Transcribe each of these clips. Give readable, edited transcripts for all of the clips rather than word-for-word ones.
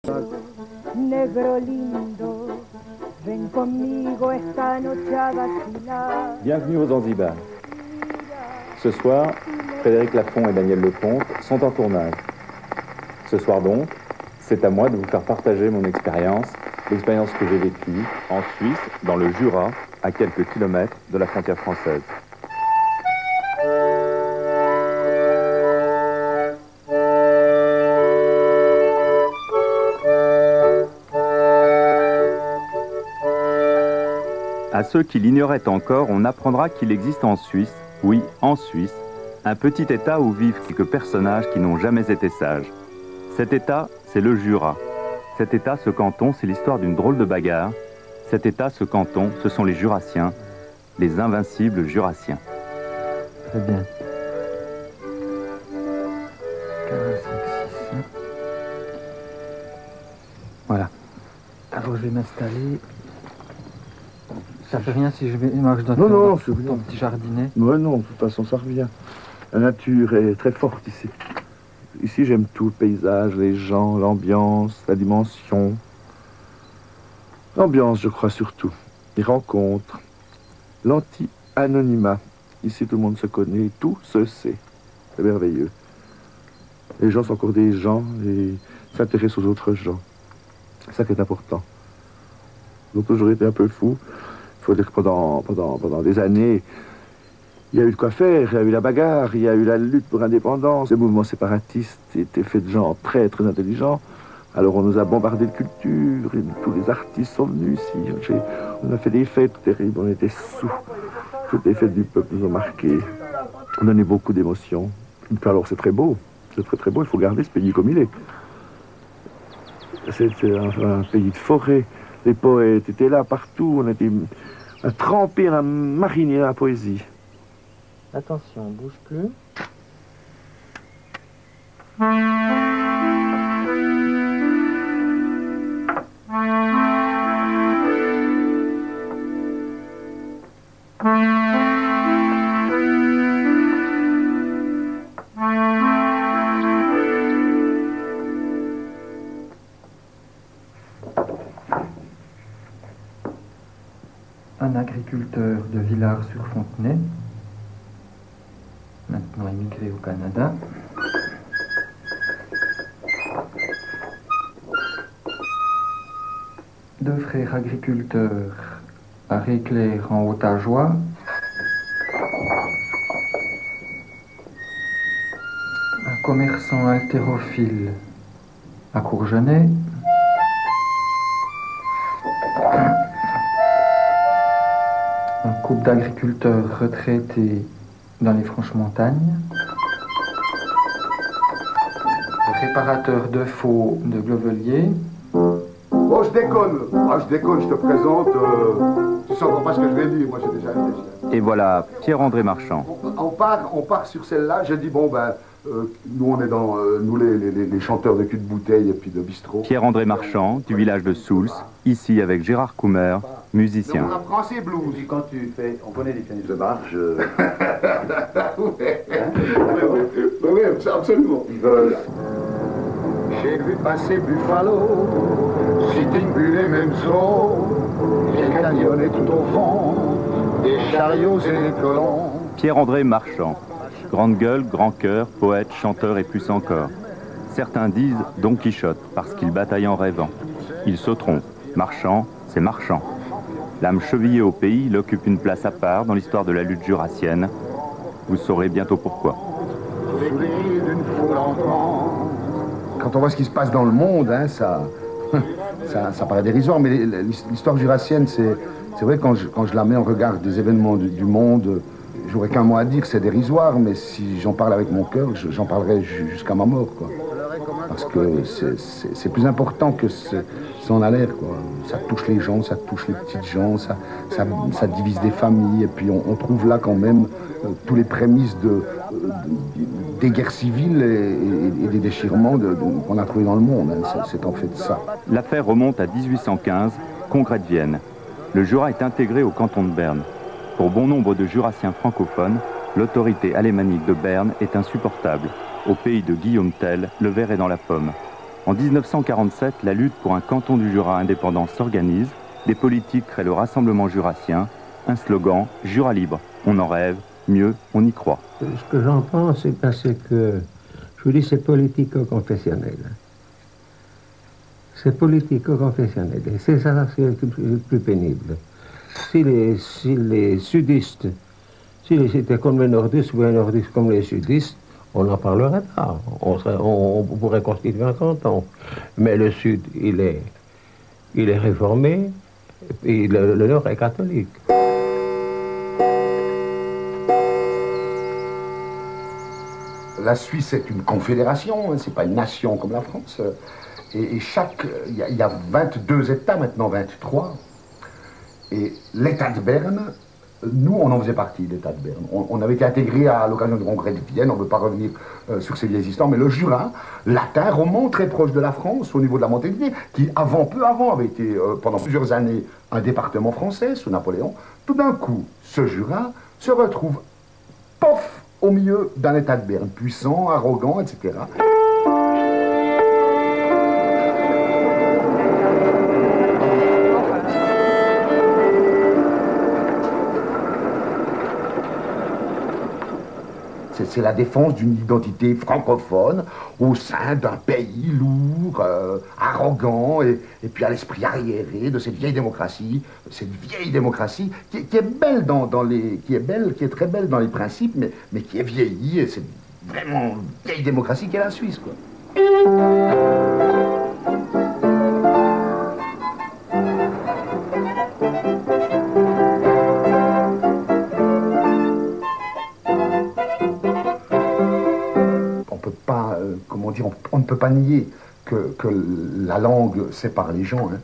Negro lindo, ven conmigo esta noche a vacilar. Bienvenue au Zanzibar. Ce soir, Frédéric Lafont et Daniel Leconte sont en tournage. Ce soir donc, c'est à moi de vous faire partager mon expérience, l'expérience que j'ai vécue en Suisse, dans le Jura, à quelques kilomètres de la frontière française. À ceux qui l'ignoraient encore, on apprendra qu'il existe en Suisse, oui, en Suisse, un petit État où vivent quelques personnages qui n'ont jamais été sages. Cet État, c'est le Jura. Cet État, ce canton, c'est l'histoire d'une drôle de bagarre. Cet État, ce canton, ce sont les Jurassiens, les invincibles Jurassiens. Très bien. 4, 5, 6. Voilà. Alors je vais m'installer. Ça fait rien si je vais... Moi, je dois Non, faire ton petit jardinet. Ouais, non, de toute façon, ça revient. La nature est très forte ici. Ici, j'aime tout, le paysage, les gens, l'ambiance, la dimension. L'ambiance, je crois, surtout. Les rencontres. L'anti-anonymat. Ici, tout le monde se connaît, tout se sait. C'est merveilleux. Les gens sont encore des gens et s'intéressent aux autres gens. C'est ça qui est important. Ils ont toujours été un peu fous. Il faut dire que pendant des années, il y a eu de quoi faire, il y a eu la bagarre, il y a eu la lutte pour l'indépendance. Le mouvement séparatiste était fait de gens très très intelligents. Alors on nous a bombardé de culture, et tous les artistes sont venus ici. On a fait des fêtes terribles, on était sous. Toutes les fêtes du peuple nous ont marqués. On a donné beaucoup d'émotions. Alors c'est très beau, c'est très très beau, il faut garder ce pays comme il est. C'est un pays de forêt. Les poètes étaient là partout, on était trempés, on a mariné la poésie. Attention, bouge plus. Un agriculteur de Villars-sur-Fontenay, maintenant émigré au Canada. Deux frères agriculteurs à Réclair en Haute-Ajoie. Un commerçant haltérophile à Courgenay. Un couple d'agriculteurs retraités dans les Franches-Montagnes. Le réparateur de faux de Glovelier. Bon, je déconne, je te présente. Tu sais encore pas ce que je vais dire, moi j'ai déjà réfléchi. Et voilà Pierre-André Marchand. On part sur celle-là, je dis bon ben, nous on est dans, nous les chanteurs de cul de bouteille et puis de bistrot. Pierre-André Marchand, du village de Souls, ici avec Gérard Coumer, musicien. On a français blues. Et quand tu fais, on connaît les pianistes de marche. Oui, absolument. Ils veulent. J'ai vu passer Buffalo, Sitting Bull et même Zoo. J'ai cagnonné tout au fond, des chariots et des colons. Pierre-André Marchand, grande gueule, grand cœur, poète, chanteur et plus encore. Certains disent Don Quichotte parce qu'il bataille en rêvant. Ils se trompent. Marchand, c'est marchand. L'âme chevillée au pays, il occupe une place à part dans l'histoire de la lutte jurassienne. Vous saurez bientôt pourquoi. Quand on voit ce qui se passe dans le monde, hein, ça paraît dérisoire, mais l'histoire jurassienne, c'est vrai, quand je la mets en regard des événements du monde, j'aurais qu'un mot à dire, c'est dérisoire, mais si j'en parle avec mon cœur, j'en parlerai jusqu'à ma mort, quoi. Parce que c'est plus important que ça en a l'air, quoi. Ça touche les gens, ça touche les petites gens, ça divise des familles, et puis on trouve là quand même tous les prémices des guerres civiles et des déchirements qu'on a trouvés dans le monde, hein. C'est en fait ça. L'affaire remonte à 1815, congrès de Vienne. Le Jura est intégré au canton de Berne. Pour bon nombre de jurassiens francophones, l'autorité alémanique de Berne est insupportable. Au pays de Guillaume Tell, le verre est dans la pomme. En 1947, la lutte pour un canton du Jura indépendant s'organise, des politiques créent le Rassemblement jurassien, un slogan « Jura libre ». On en rêve, mieux, on y croit. Ce que j'en pense, c'est parce que, je vous dis, c'est politico-confessionnel. C'est politico-confessionnel. Et c'est ça, c'est le plus pénible. Si les sudistes, s'ils étaient comme les nordistes ou les nordistes comme les sudistes, on n'en parlerait pas. On pourrait constituer un canton. Mais le Sud, il est réformé, et le Nord est catholique. La Suisse est une confédération, hein, c'est pas une nation comme la France. Et il y a 22 États, maintenant 23. Et l'État de Berne, nous, on en faisait partie, l'État de Berne. On avait été intégré à l'occasion du congrès de Vienne, on ne veut pas revenir sur ces vieilles histoires, mais le Jura, latin, roman, très proche de la France, au niveau de la Montélimar, qui peu avant, avait été pendant plusieurs années un département français sous Napoléon. Tout d'un coup, ce Jura se retrouve, pof, au milieu d'un État de Berne, puissant, arrogant, etc. C'est la défense d'une identité francophone au sein d'un pays lourd, arrogant et puis à l'esprit arriéré de cette vieille démocratie qui est belle qui est très belle dans les principes, mais qui est vieillie, et c'est vraiment une vieille démocratie qu'est la Suisse, quoi. On ne peut pas nier que la langue sépare les gens. Hein.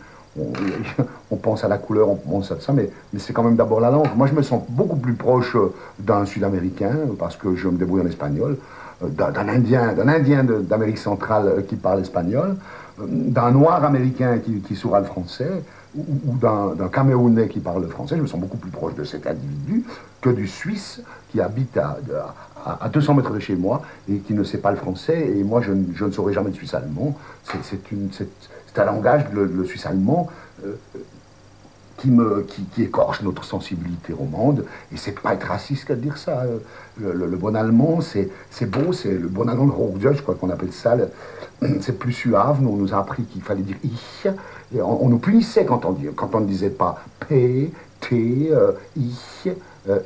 On pense à la couleur, on pense à ça, mais c'est quand même d'abord la langue. Moi, je me sens beaucoup plus proche d'un Sud-Américain, parce que je me débrouille en espagnol, d'un Indien d'Amérique centrale qui parle espagnol, d'un Noir américain qui saura le français, ou d'un Camerounais qui parle le français. Je me sens beaucoup plus proche de cet individu que du Suisse qui habite à 200 mètres de chez moi et qui ne sait pas le français. Et moi, je ne saurais jamais le suisse allemand. C'est un langage, le suisse allemand, qui écorche notre sensibilité romande. Et c'est pas être raciste qu'à dire ça. Le bon allemand, c'est beau, c'est le bon allemand, le Hochdeutsch, je crois qu'on appelle ça. C'est plus suave. Nous, on nous a appris qu'il fallait dire ich. Et on nous punissait quand on ne disait pas p, t, ich,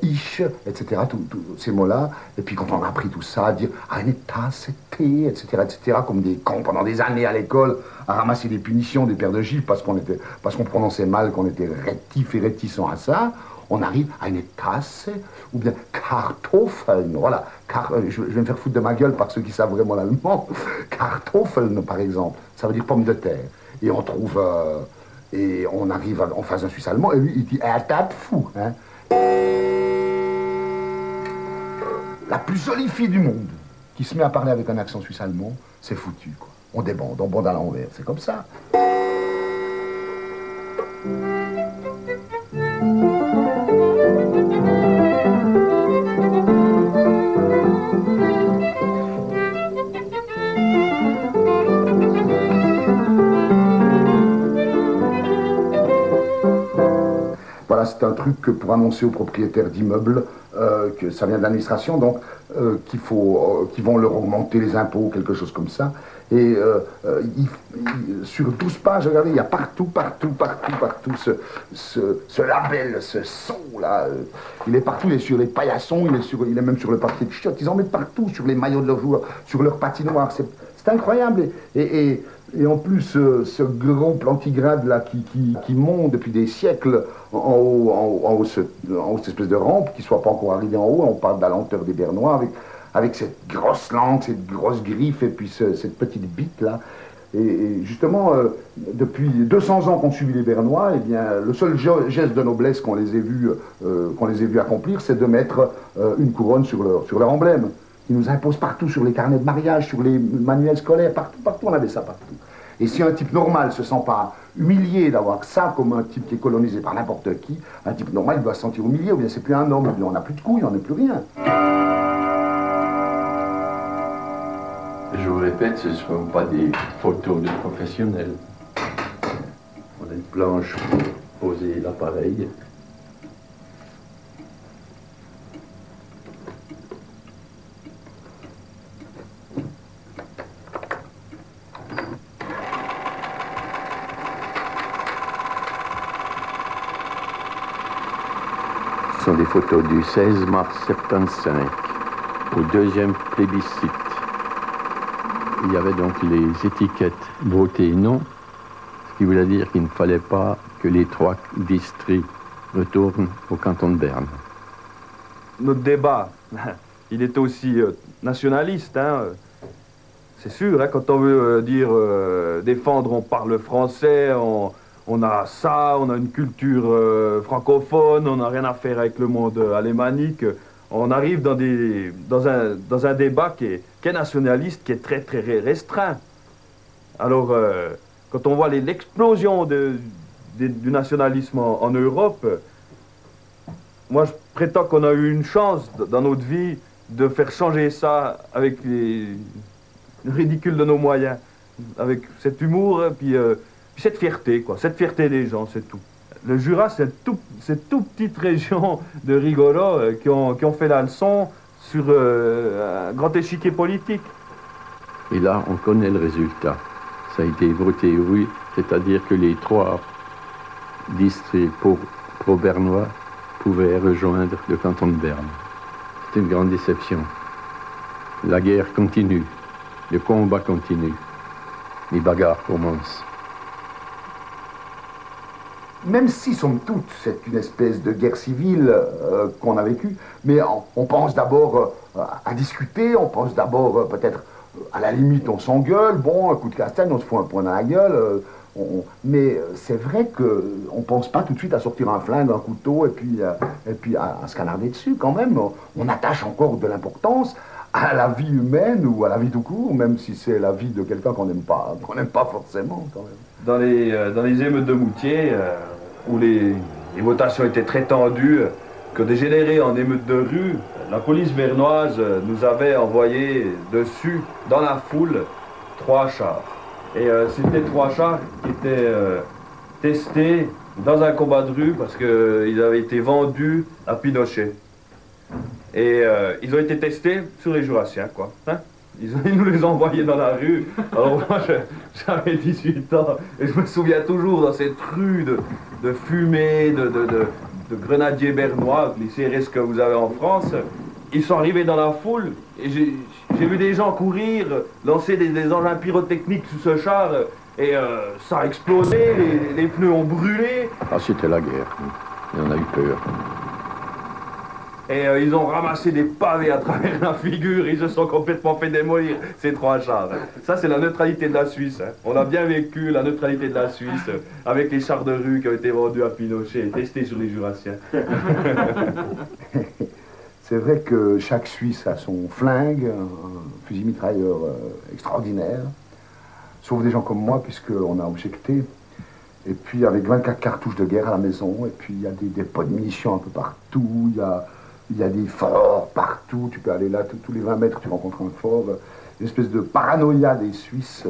ish, etc. Tous ces mots-là. Et puis quand on a appris tout ça, à dire eine Tasse Tee, etc., comme des cons pendant des années à l'école, à ramasser des punitions, des paires de gifles parce qu'on prononçait mal, qu'on était rétif et réticent à ça, on arrive à une tasse, ou bien Kartoffeln, voilà. Je vais me faire foutre de ma gueule par ceux qui savent vraiment l'allemand. Kartoffeln, par exemple, ça veut dire pomme de terre. Et on trouve, et on arrive en face d'un Suisse allemand, et lui, il dit un tas de fou, hein. La plus jolie fille du monde qui se met à parler avec un accent suisse allemand, c'est foutu, quoi. On débande, on bande à l'envers, c'est comme ça. Voilà, c'est un truc que pour annoncer aux propriétaires d'immeubles que ça vient de l'administration, donc qu'ils vont leur augmenter les impôts, quelque chose comme ça. Et sur 12 pages, regardez, il y a partout ce label, ce son là. Il est partout, il est sur les paillassons, il est même sur le papier de chiottes. Ils en mettent partout, sur les maillots de leurs joueurs, sur leur patinoire. C'est incroyable. Et en plus, ce gros plantigrade là qui monte depuis des siècles en haut, cette espèce de rampe qui ne soit pas encore arrivé en haut, on parle de la lenteur des Bernois avec cette grosse langue, cette grosse griffe et puis cette petite bite là. Et justement, depuis 200 ans qu'on suit les Bernois, eh bien, le seul geste de noblesse qu'on les ait vus accomplir, c'est de mettre une couronne sur leur emblème. Ils nous imposent partout, sur les carnets de mariage, sur les manuels scolaires, partout on avait ça partout. Et si un type normal se sent pas humilié d'avoir ça comme un type qui est colonisé par n'importe qui, un type normal il doit se sentir humilié, ou bien c'est plus un homme, ou bien on n'a plus de couilles, on n'a plus rien. J'aurais répète, ce ne sont pas des photos de professionnels. On a une planche pour poser l'appareil. Ce sont des photos du 16 mars 75, au deuxième plébiscite. Il y avait donc les étiquettes voter non, ce qui voulait dire qu'il ne fallait pas que les 3 districts retournent au canton de Berne. Notre débat, il est aussi nationaliste, hein. C'est sûr, hein, quand on veut dire défendre, on parle français, on a ça, on a une culture francophone, on n'a rien à faire avec le monde alémanique. On arrive dans un débat qui est nationaliste, qui est très très restreint. Alors, quand on voit l'explosion du nationalisme en Europe, moi je prétends qu'on a eu une chance dans notre vie de faire changer ça avec le ridicule de nos moyens, avec cet humour, puis cette fierté, quoi, cette fierté des gens, c'est tout. Le Jura, c'est toute petite région de rigolos qui ont fait la leçon sur un grand échiquier politique. Et là, on connaît le résultat. Ça a été voté oui, c'est-à-dire que les 3 districts pro-bernois pouvaient rejoindre le canton de Berne. C'est une grande déception. La guerre continue, le combat continue, les bagarres commencent. Même si, somme toute, c'est une espèce de guerre civile qu'on a vécue, mais on pense d'abord à discuter, on pense d'abord peut-être, à la limite, on s'engueule, bon, un coup de castagne, on se fout un poing dans la gueule, mais c'est vrai qu'on ne pense pas tout de suite à sortir un flingue, un couteau, et puis à se canarder dessus, quand même. On attache encore de l'importance à la vie humaine ou à la vie tout court, même si c'est la vie de quelqu'un qu'on n'aime pas forcément, quand même. Dans les émeutes de Moutier, où les votations étaient très tendues, que dégénérées en émeutes de rue, la police bernoise nous avait envoyé dessus, dans la foule, 3 chars. Et c'était 3 chars qui étaient testés dans un combat de rue parce qu'ils avaient été vendus à Pinochet. Et ils ont été testés sur les Jurassiens, quoi. Hein? Ils nous les ont envoyés dans la rue. Alors moi, j'avais 18 ans et je me souviens toujours dans cette rue de fumée, de grenadiers bernois, les CRS que vous avez en France. Ils sont arrivés dans la foule et j'ai vu des gens courir, lancer des engins pyrotechniques sous ce char et ça a explosé, les pneus ont brûlé. Ah, c'était la guerre. Et on a eu peur. Et ils ont ramassé des pavés à travers la figure, ils se sont complètement fait démolir, ces 3 chars. Ça, c'est la neutralité de la Suisse. Hein. On a bien vécu la neutralité de la Suisse avec les chars de rue qui ont été vendus à Pinochet et testés sur les Jurassiens. C'est vrai que chaque Suisse a son flingue, un fusil mitrailleur extraordinaire, sauf des gens comme moi, puisqu'on a objecté. Et puis avec 24 cartouches de guerre à la maison, et puis il y a des dépôts de munitions un peu partout, il y a des forts partout, tu peux aller là, tous les 20 mètres tu rencontres un fort, une espèce de paranoïa des Suisses.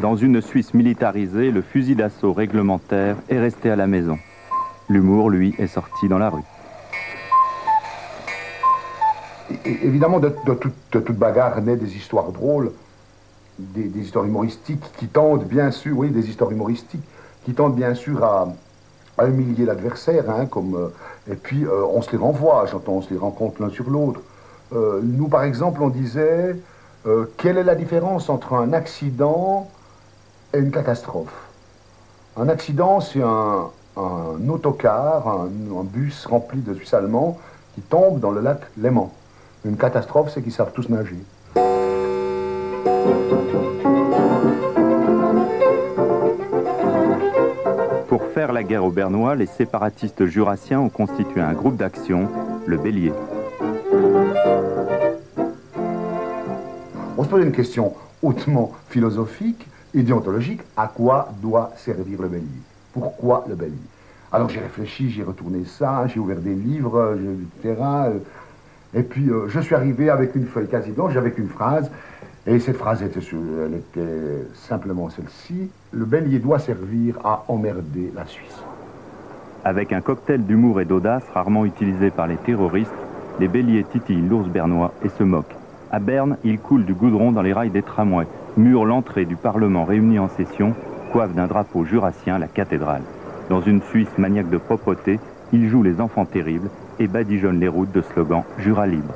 Dans une Suisse militarisée, le fusil d'assaut réglementaire est resté à la maison. L'humour, lui, est sorti dans la rue. Et évidemment, de toute bagarre naît des histoires drôles, des histoires humoristiques qui tendent bien sûr, oui, des histoires humoristiques qui tendent bien sûr à humilier l'adversaire, hein, et puis on se les renvoie, j'entends, on se les rencontre l'un sur l'autre. Nous, par exemple, on disait, quelle est la différence entre un accident et une catastrophe? Un accident, c'est un autocar, un bus rempli de Suisses allemands qui tombe dans le lac Léman. Une catastrophe, c'est qu'ils savent tous nager. Pour faire la guerre aux Bernois, les séparatistes jurassiens ont constitué un groupe d'action, le Bélier. On se pose une question hautement philosophique et déontologique. À quoi doit servir le Bélier? Pourquoi le Bélier? Alors j'ai réfléchi, j'ai retourné ça, j'ai ouvert des livres, etc. Et puis je suis arrivé avec une feuille quasi blanche, avec une phrase. Et cette phrase elle était simplement celle-ci: le bélier doit servir à emmerder la Suisse. Avec un cocktail d'humour et d'audace rarement utilisé par les terroristes, les béliers titillent l'ours bernois et se moquent. À Berne, ils coulent du goudron dans les rails des tramways, murent l'entrée du Parlement réuni en session, coiffent d'un drapeau jurassien la cathédrale. Dans une Suisse maniaque de propreté, ils jouent les enfants terribles et badigeonnent les routes de slogans « Jura libre ».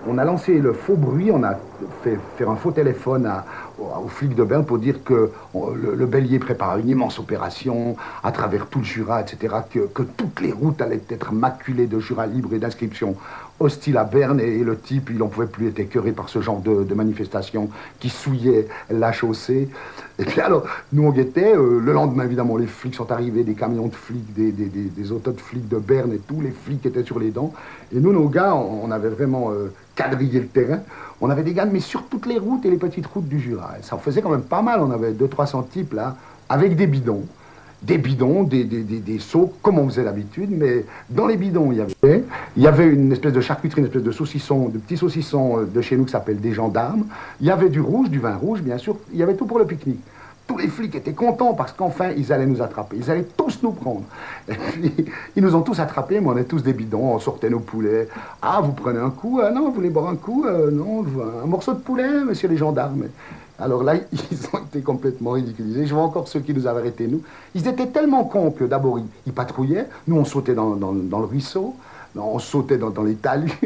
On a lancé le faux bruit, on a fait faire un faux téléphone aux flics de Berne pour dire que le bélier prépare une immense opération à travers tout le Jura, etc., que toutes les routes allaient être maculées de Jura libre et d'inscriptions hostiles à Berne, et le type, il n'en pouvait plus être écœuré par ce genre de manifestation qui souillait la chaussée. Et puis alors, nous on guettait, le lendemain évidemment les flics sont arrivés, des camions de flics, des autos de flics de Berne et tout, les flics étaient sur les dents, et nous nos gars, on avait vraiment quadrillé le terrain. On avait des gars, mais sur toutes les routes et les petites routes du Jura. Et ça en faisait quand même pas mal, on avait 200-300 types là, avec des bidons, des seaux, comme on faisait d'habitude, mais dans les bidons, il y avait une espèce de charcuterie, une espèce de saucisson, de petits saucissons de chez nous qui s'appelle des gendarmes. Il y avait du rouge, du vin rouge, bien sûr. Il y avait tout pour le pique-nique. Tous les flics étaient contents parce qu'enfin, ils allaient nous attraper. Ils allaient tous nous prendre. Et puis, ils nous ont tous attrapés, mais on est tous des bidons, on sortait nos poulets. Ah, vous prenez un coup? Non, vous voulez boire un coup? Non, un morceau de poulet, monsieur les gendarmes. Alors là, ils ont été complètement ridiculisés. Je vois encore ceux qui nous avaient arrêtés, nous. Ils étaient tellement cons que d'abord, ils patrouillaient. Nous, on sautait dans le ruisseau. On sautait dans les talus.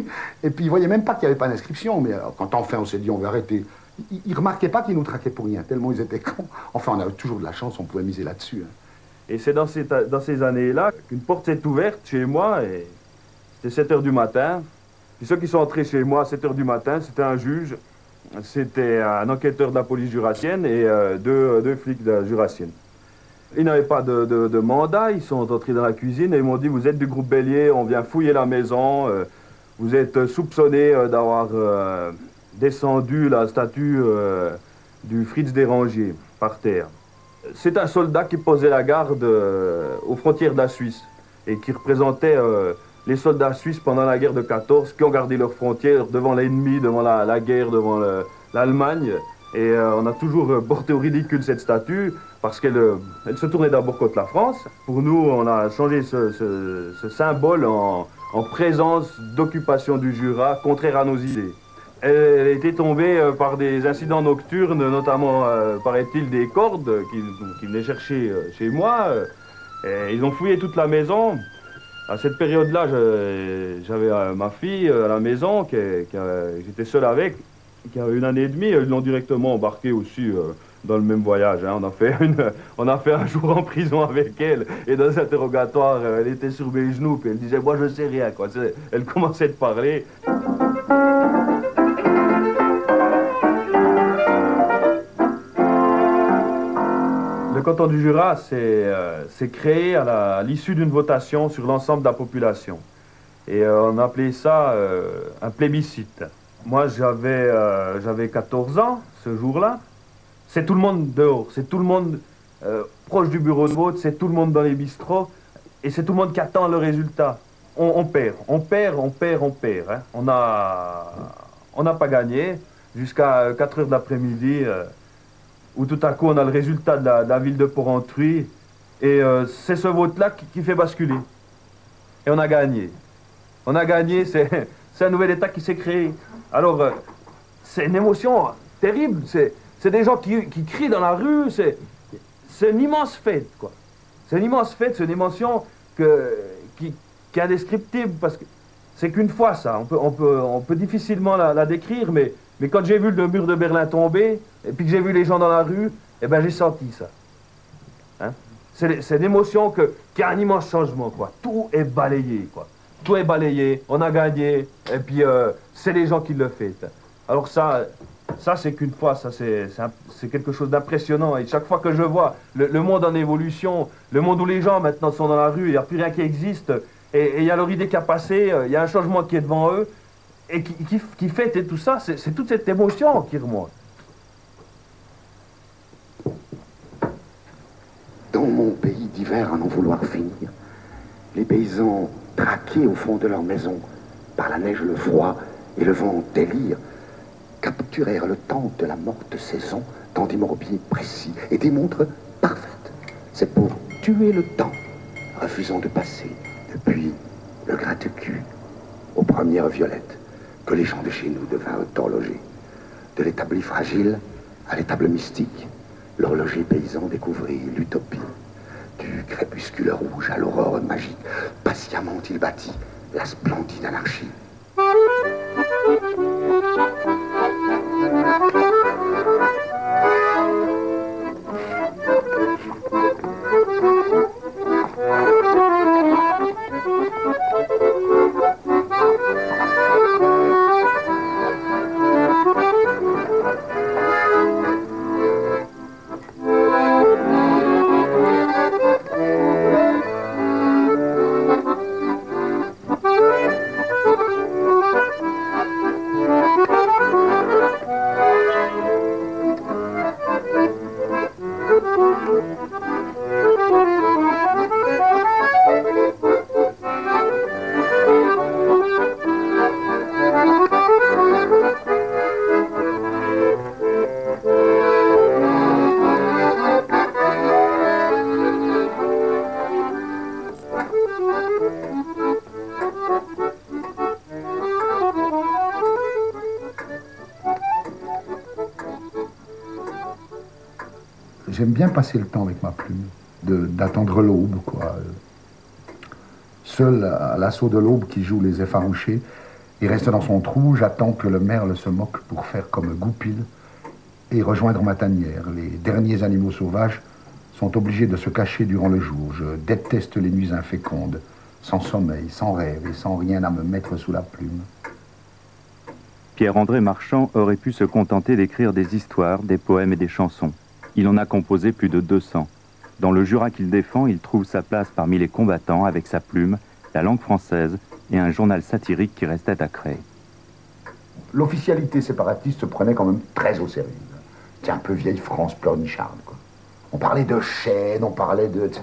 Et puis, ils voyaient même pas qu'il n'y avait pas d'inscription. Mais quand enfin, on s'est dit, on va arrêter. Ils ne remarquaient pas qu'ils nous traquaient pour rien, tellement ils étaient cons. Enfin, on avait toujours de la chance, on pouvait miser là-dessus. Et c'est dans ces années-là qu'une porte s'est ouverte chez moi, et c'était 7 h du matin. Puis ceux qui sont entrés chez moi à 7 h du matin, c'était un juge, c'était un enquêteur de la police jurassienne et deux flics de la jurassienne. Ils n'avaient pas de mandat, ils sont entrés dans la cuisine et ils m'ont dit: vous êtes du groupe Bélier, on vient fouiller la maison, vous êtes soupçonné d'avoir descendu la statue du Fritz Déranger par terre. C'est un soldat qui posait la garde aux frontières de la Suisse et qui représentait les soldats suisses pendant la guerre de 14 qui ont gardé leurs frontières devant l'ennemi, devant la guerre, devant l'Allemagne. Et on a toujours porté au ridicule cette statue parce qu'elle se tournait d'abord contre la France. Pour nous, on a changé ce symbole en présence d'occupation du Jura, contraire à nos idées. Elle était tombée par des incidents nocturnes, notamment, paraît-il, des cordes qui venaient chercher chez moi. Et ils ont fouillé toute la maison. À cette période-là, j'avais ma fille à la maison, j'étais seul avec, qui avait 1 an et demi. Ils l'ont directement embarquée aussi dans le même voyage. Hein. On a fait un jour en prison avec elle. Et dans l'interrogatoire, elle était sur mes genoux, puis elle disait: moi, je sais rien, quoi. Elle commençait à parler. Le canton du Jura s'est créé à l'issue d'une votation sur l'ensemble de la population. Et on appelait ça un plébiscite. Moi, j'avais 14 ans ce jour-là. C'est tout le monde dehors, c'est tout le monde proche du bureau de vote, c'est tout le monde dans les bistrots, et c'est tout le monde qui attend le résultat. On perd. Hein. On n'a pas gagné jusqu'à 4 h de l'après-midi. Où tout à coup on a le résultat de la ville de Porrentruy, et c'est ce vote-là qui fait basculer. Et on a gagné. On a gagné, c'est un nouvel État qui s'est créé. Alors, c'est une émotion terrible, c'est des gens qui crient dans la rue, c'est une immense fête, quoi. C'est une immense fête, c'est une émotion qui est indescriptible, parce que c'est qu'une fois ça, on peut difficilement la décrire, mais quand j'ai vu le mur de Berlin tomber, et puis que j'ai vu les gens dans la rue, eh ben j'ai senti ça. Hein? C'est une émotion qui a un immense changement, quoi. Tout est balayé, quoi. Tout est balayé, on a gagné, et puis c'est les gens qui le font. Alors ça c'est qu'une fois, ça c'est quelque chose d'impressionnant. Et chaque fois que je vois le monde en évolution, le monde où les gens maintenant sont dans la rue, il n'y a plus rien qui existe, et il y a leur idée qui a passé, il y a un changement qui est devant eux, et qui fête et tout ça, c'est toute cette émotion qui remonte. Dans mon pays d'hiver à n'en vouloir finir, les paysans traqués au fond de leur maison par la neige, le froid et le vent en délire, capturèrent le temps de la morte saison dans des morbiers précis et des montres parfaites. C'est pour tuer le temps, refusant de passer depuis le gratte-cul aux premières violettes, que les gens de chez nous devinrent horlogers. De l'établi fragile à l'étable mystique, l'horloger paysan découvrit l'utopie. Du crépuscule rouge à l'aurore magique, patiemment il bâtit la splendide anarchie. J'aime bien passer le temps avec ma plume, d'attendre l'aube, quoi. Seul à l'assaut de l'aube qui joue les effarouchés, il reste dans son trou, j'attends que le merle se moque pour faire comme Goupil et rejoindre ma tanière. Les derniers animaux sauvages sont obligés de se cacher durant le jour. Je déteste les nuits infécondes, sans sommeil, sans rêve et sans rien à me mettre sous la plume. Pierre-André Marchand aurait pu se contenter d'écrire des histoires, des poèmes et des chansons. Il en a composé plus de 200. Dans le Jura qu'il défend, il trouve sa place parmi les combattants avec sa plume, la langue française et un journal satirique qui restait à créer. L'officialité séparatiste se prenait quand même très au sérieux. C'était un peu vieille France pleurnicharde, quoi. On parlait de chaînes, on parlait de... etc.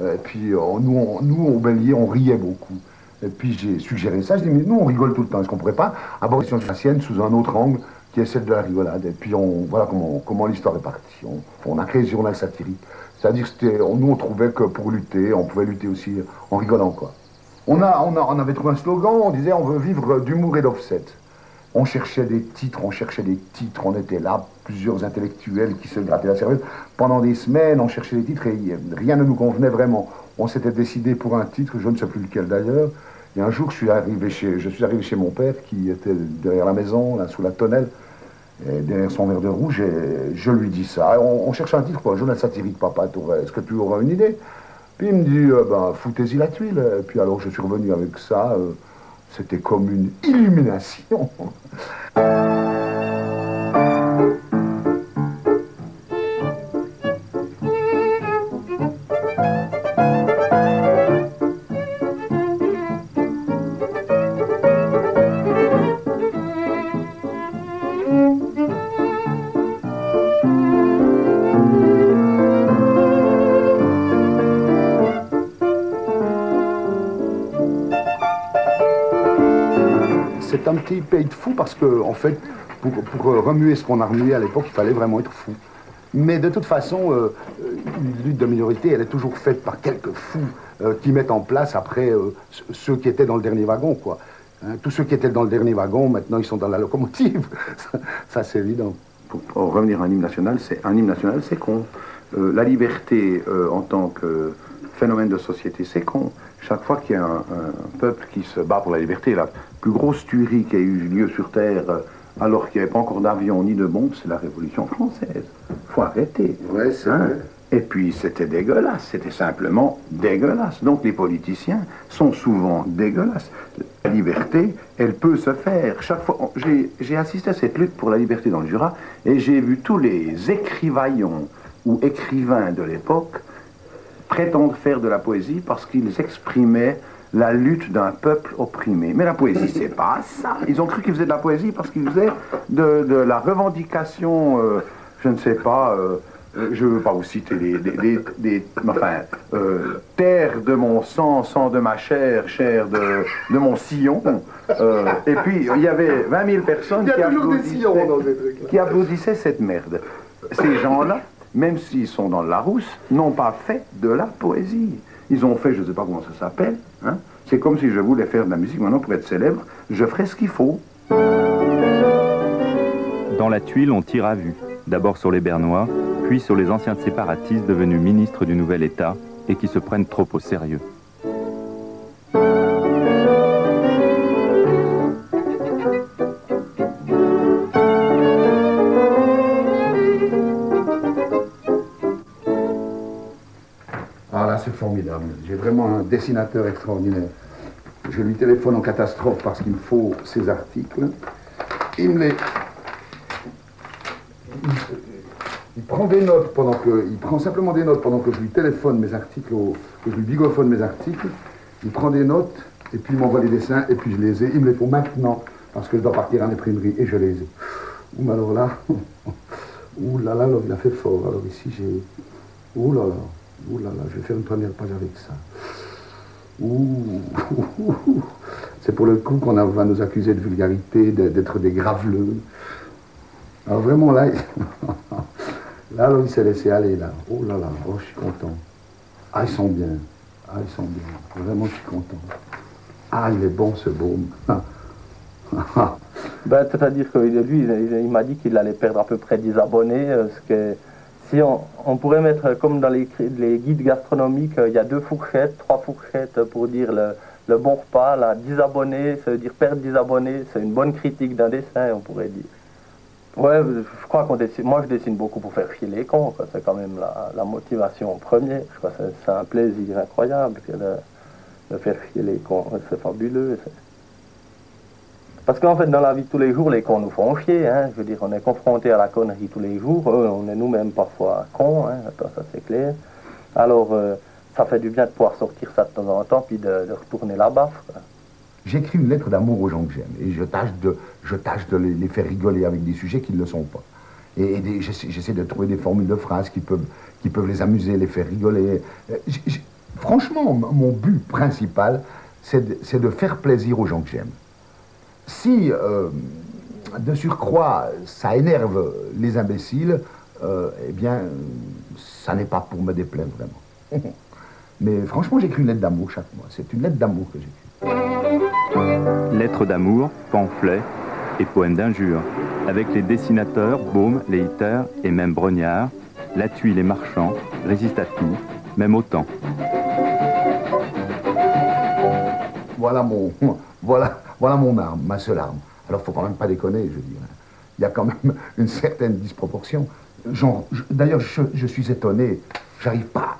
Et puis nous, au Bélier, on riait beaucoup. Et puis j'ai suggéré ça, je dis, mais nous, on rigole tout le temps. Est-ce qu'on ne pourrait pas aborder la sienne sous un autre angle qui est celle de la rigolade? Et puis voilà comment l'histoire est partie. On a créé ce journal satirique. C'est-à-dire que nous, on trouvait que pour lutter, on pouvait lutter aussi en rigolant, quoi. On avait trouvé un slogan, on disait, on veut vivre d'humour et d'offset. On cherchait des titres, on était là, plusieurs intellectuels qui se grattaient la cervelle. Pendant des semaines, on cherchait des titres et rien ne nous convenait vraiment. On s'était décidé pour un titre, je ne sais plus lequel d'ailleurs. Et un jour, je suis arrivé chez mon père, qui était derrière la maison, là, sous la tonnelle, et derrière son verre de rouge, et je lui dis ça. On cherche un titre, quoi, un journal satirique, papa, est-ce que tu auras une idée? Puis il me dit, foutez-y la tuile. Et puis alors, je suis revenu avec ça. C'était comme une illumination. C'est un petit pays de fou parce que, en fait, pour remuer ce qu'on a remué à l'époque, il fallait vraiment être fou. Mais de toute façon, une lutte de minorité, elle est toujours faite par quelques fous qui mettent en place après ceux qui étaient dans le dernier wagon, quoi. Hein, tous ceux qui étaient dans le dernier wagon, maintenant, ils sont dans la locomotive. Ça, c'est évident. Pour revenir à un hymne national, c'est con. La liberté en tant que phénomène de société, c'est con. Chaque fois qu'il y a un peuple qui se bat pour la liberté, la plus grosse tuerie qui a eu lieu sur Terre, alors qu'il n'y avait pas encore d'avion ni de bombes, c'est la Révolution française. Faut arrêter. Ouais, c'est vrai. Et puis c'était dégueulasse, c'était simplement dégueulasse. Donc les politiciens sont souvent dégueulasses. La liberté, elle peut se faire. Chaque fois, j'ai assisté à cette lutte pour la liberté dans le Jura, et j'ai vu tous les écrivaillons ou écrivains de l'époque prétendre faire de la poésie parce qu'ils exprimaient la lutte d'un peuple opprimé. Mais la poésie, c'est pas ça. Ils ont cru qu'ils faisaient de la poésie parce qu'ils faisaient de la revendication, je ne sais pas, je ne veux pas vous citer terre de mon sang, sang de ma chair, chair de mon sillon. Et puis, il y avait 20 000 personnes qui applaudissaient cette merde. Ces gens-là, même s'ils sont dans le Larousse, n'ont pas fait de la poésie. Ils ont fait, je ne sais pas comment ça s'appelle, hein. C'est comme si je voulais faire de la musique maintenant pour être célèbre, je ferais ce qu'il faut. Dans la tuile, on tire à vue, d'abord sur les Bernois, puis sur les anciens séparatistes devenus ministres du nouvel État et qui se prennent trop au sérieux. Ah là, c'est formidable. J'ai vraiment un dessinateur extraordinaire. Je lui téléphone en catastrophe parce qu'il me faut ses articles. Il me les... Il prend des notes pendant que... Il prend simplement des notes pendant que je lui téléphone mes articles, que je lui bigophone mes articles. Il prend des notes, et puis il m'envoie les dessins, et puis je les ai. Il me les faut maintenant, parce que je dois partir en imprimerie, et je les ai. Ouh, alors là... Ouh là là, il a fait fort. Alors ici, j'ai... Ouh là là, je vais faire une première page avec ça. Ouh, c'est pour le coup qu'on va nous accuser de vulgarité, d'être des graveleux. Alors vraiment là, là, il s'est laissé aller là. Oh là là, oh je suis content. Ah ils sont bien, Vraiment je suis content. Ah il est bon ce baume. Ben, c'est-à-dire que lui, il m'a dit qu'il allait perdre à peu près 10 abonnés, ce que si on pourrait mettre comme dans les guides gastronomiques, il y a 2 fourchettes, 3 fourchettes pour dire le bon repas, là, 10 abonnés, ça veut dire perdre 10 abonnés, c'est une bonne critique d'un dessin, on pourrait dire. Ouais, je crois qu'on dessine, moi je dessine beaucoup pour faire chier les cons, c'est quand même la motivation première, je crois que c'est un plaisir incroyable que de faire chier les cons, c'est fabuleux. Parce qu'en fait, dans la vie de tous les jours, les cons nous font chier, hein. Je veux dire, on est confronté à la connerie tous les jours, on est nous-mêmes parfois cons, hein. Ça c'est clair. Alors, ça fait du bien de pouvoir sortir ça de temps en temps, puis de retourner la baffe, quoi. J'écris une lettre d'amour aux gens que j'aime, et je tâche de les faire rigoler avec des sujets qui ne le sont pas. Et j'essaie de trouver des formules de phrases qui peuvent les amuser, les faire rigoler. Franchement, mon but principal, c'est de faire plaisir aux gens que j'aime. Si, de surcroît, ça énerve les imbéciles, eh bien, ça n'est pas pour me déplaire, vraiment. Mais franchement, j'écris une lettre d'amour chaque mois. C'est une lettre d'amour que j'écris. Lettres d'amour, pamphlets et poèmes d'injures. Avec les dessinateurs, Baume, Leiter et même Brognard, la tuile et Marchand résistent à tout, même au temps. Voilà mon arme, ma seule arme. Alors, faut quand même pas déconner, je veux dire. Il y a quand même une certaine disproportion. D'ailleurs, je suis étonné. J'arrive pas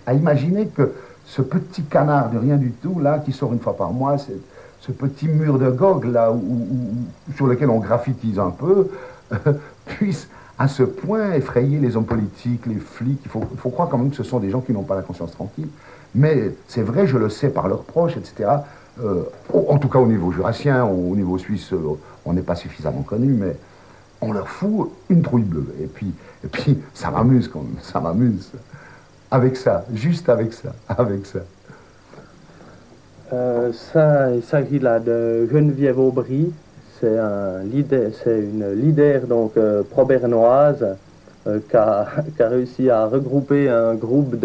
à imaginer que ce petit canard de rien du tout, là, qui sort une fois par mois, ce petit mur de Gog, là, sur lequel on graffitise un peu, puisse à ce point effrayer les hommes politiques, les flics. Il faut croire quand même que ce sont des gens qui n'ont pas la conscience tranquille. Mais c'est vrai, je le sais par leurs proches, etc. En tout cas au niveau jurassien, au niveau suisse, on n'est pas suffisamment connu, mais on leur fout une trouille bleue. Et puis ça m'amuse quand même, ça m'amuse. Avec ça, juste avec ça. Il s'agit là de Geneviève Aubry, c'est une leader donc pro-bernoise qui a réussi à regrouper un groupe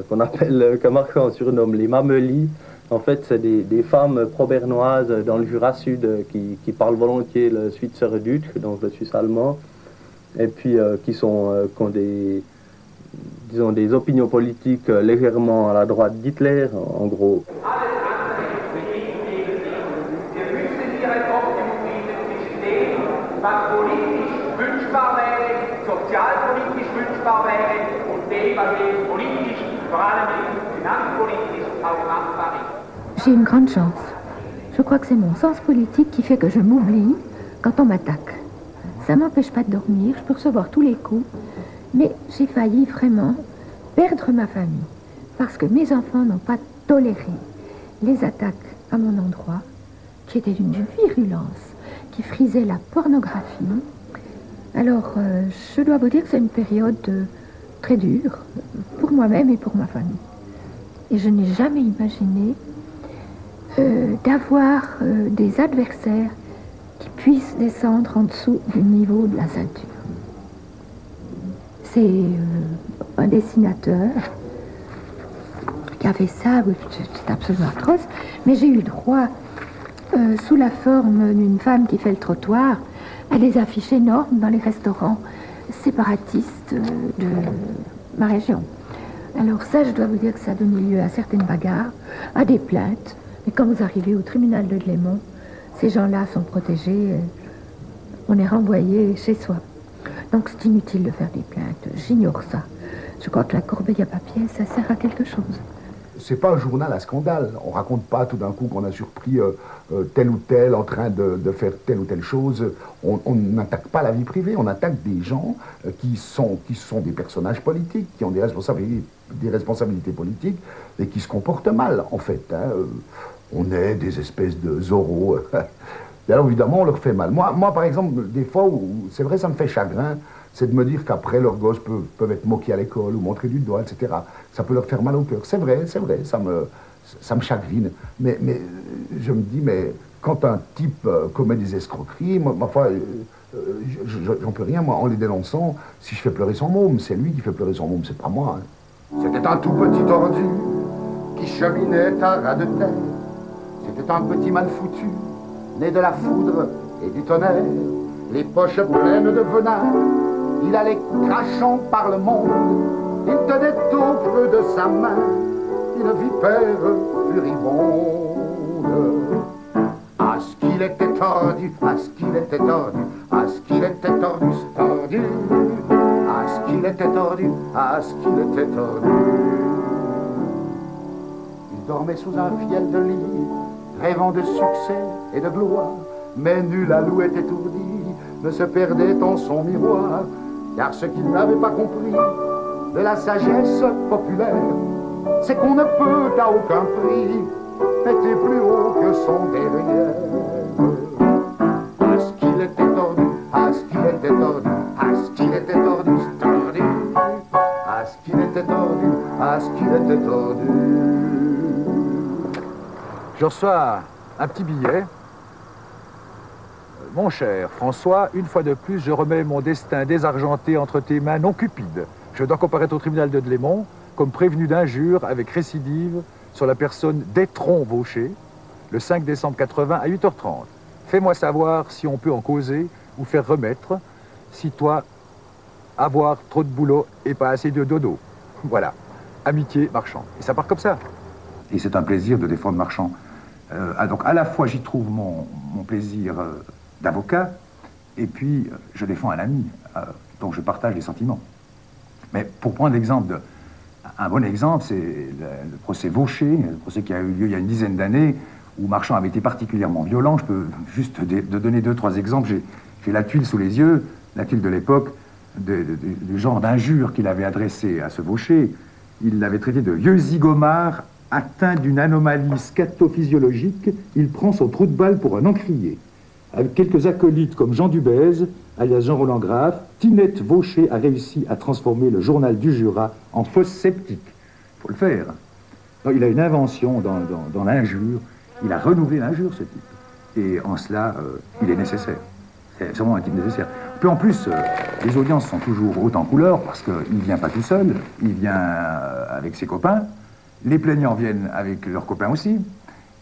qu'on appelle, que Marchand surnomme les Mamelies. En fait, c'est des femmes pro-bernoises dans le Jura Sud qui parlent volontiers le Schweizerdeutsch, donc le suisse allemand, et puis qui ont des opinions politiques légèrement à la droite d'Hitler, en gros. J'ai une grande chance. Je crois que c'est mon sens politique qui fait que je m'oublie quand on m'attaque. Ça ne m'empêche pas de dormir, je peux recevoir tous les coups, mais j'ai failli vraiment perdre ma famille parce que mes enfants n'ont pas toléré les attaques à mon endroit qui étaient d'une virulence, qui frisait la pornographie, Alors, je dois vous dire que c'est une période très dure pour moi-même et pour ma famille. Et je n'ai jamais imaginé d'avoir des adversaires qui puissent descendre en dessous du niveau de la ceinture. C'est un dessinateur qui a fait ça, oui, c'est absolument atroce, mais j'ai eu le droit, sous la forme d'une femme qui fait le trottoir, à des affiches énormes dans les restaurants séparatistes de ma région. Alors ça, je dois vous dire que ça a donné lieu à certaines bagarres, à des plaintes. Mais quand vous arrivez au tribunal de Dlémont, ces gens-là sont protégés, on est renvoyé chez soi. Donc c'est inutile de faire des plaintes, j'ignore ça. Je crois que la corbeille à papier, ça sert à quelque chose. C'est pas un journal à scandale. On raconte pas tout d'un coup qu'on a surpris tel ou tel en train de faire telle ou telle chose. On n'attaque pas la vie privée, on attaque des gens qui sont des personnages politiques, qui ont des responsabilités politiques et qui se comportent mal, en fait. Hein. On est des espèces de Zorro. Et alors, évidemment, on leur fait mal. Moi, par exemple, des fois où, c'est vrai, ça me fait chagrin, c'est de me dire qu'après, leurs gosses peuvent être moqués à l'école ou montrer du doigt, etc. Ça peut leur faire mal au cœur. C'est vrai, ça me chagrine. Mais je me dis, mais quand un type commet des escroqueries, ma foi, j'en peux rien, moi, en les dénonçant. Si je fais pleurer son môme, c'est lui qui fait pleurer son môme, c'est pas moi. Hein. C'était un tout petit tordu qui cheminait à ras de terre. C'était un petit mal foutu, né de la foudre et du tonnerre, les poches pleines de venin. Il allait crachant par le monde, il tenait au creux de sa main une vipère furibonde. Ah, ce qu'il était tordu, ah, ce qu'il était tordu, ah, ce qu'il était tordu, tordu. Ah, ce qu'il était tordu, ah, ce qu'il était tordu. Il dormait sous un fiel de lit, rêvant de succès et de gloire, mais nul alouette étourdi ne se perdait en son miroir, car ce qu'il n'avait pas compris de la sagesse populaire, c'est qu'on ne peut à aucun prix péter plus haut que son derrière. Ah, ce qu'il était tordu, ah, ce qu'il était tordu, ah, ce qu'il était tordu, tordu. Ah, ce qu'il était tordu, ah, ce qu'il était tordu. Je reçois un petit billet. Mon cher François, une fois de plus, je remets mon destin désargenté entre tes mains non cupides. Je dois comparaître au tribunal de Dlémont comme prévenu d'injure avec récidive sur la personne d'Étron Vaucher, le 5 décembre 80 à 8h30. Fais-moi savoir si on peut en causer ou faire remettre, si toi, avoir trop de boulot et pas assez de dodo. Voilà, amitié Marchand. Et ça part comme ça. Et c'est un plaisir de défendre Marchand. Donc à la fois j'y trouve mon plaisir d'avocat, et puis je défends un ami dont je partage les sentiments. Mais pour prendre l'exemple un bon exemple, c'est le procès Vaucher, le procès qui a eu lieu il y a une dizaine d'années, où Marchand avait été particulièrement violent. Je peux juste donner 2-3 exemples. J'ai la tuile sous les yeux, la tuile de l'époque, du genre d'injure qu'il avait adressé à ce Vaucher. Il l'avait traité de vieux zygomare atteint d'une anomalie scatophysiologique. Il prend son trou de balle pour un encrier. Avec quelques acolytes comme Jean Dubèze, alias Jean-Roland Graff, Tinette Vaucher a réussi à transformer le journal du Jura en fosse septique. Il faut le faire. Alors, il a une invention dans l'injure. Il a renouvelé l'injure, ce type. Et en cela, il est nécessaire. C'est vraiment un type nécessaire. Puis en plus, les audiences sont toujours hautes en couleur parce qu'il ne vient pas tout seul. Il vient avec ses copains. Les plaignants viennent avec leurs copains aussi.